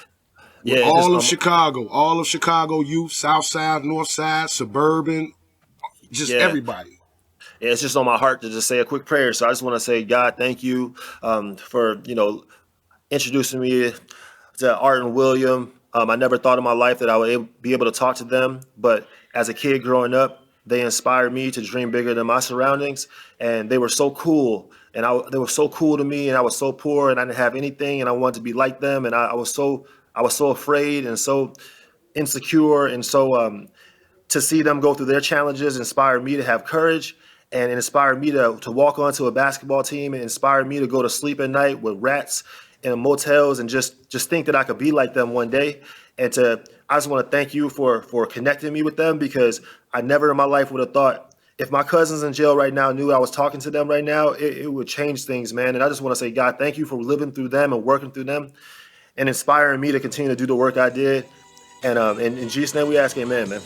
yeah, all just, of Chicago youth, South Side, North Side, suburban, just Yeah. everybody. Yeah, it's just on my heart to just say a quick prayer. So I just want to say, God, thank you for introducing me to Art and William. I never thought in my life that I would be able to talk to them, but as a kid growing up, they inspired me to dream bigger than my surroundings, and they were so cool. And they were so cool to me, and I was so poor, and I didn't have anything, and I wanted to be like them, and I was so afraid and so insecure, and so to see them go through their challenges inspired me to have courage, and it inspired me to walk onto a basketball team, and inspired me to go to sleep at night with rats in motels and just think that I could be like them one day. And I just want to thank you for connecting me with them, because I never in my life would have thought, if my cousins in jail right now knew I was talking to them right now, it would change things, man. And I just want to say, God, thank you for living through them and working through them and inspiring me to continue to do the work I did. And in Jesus' name we ask, amen, man.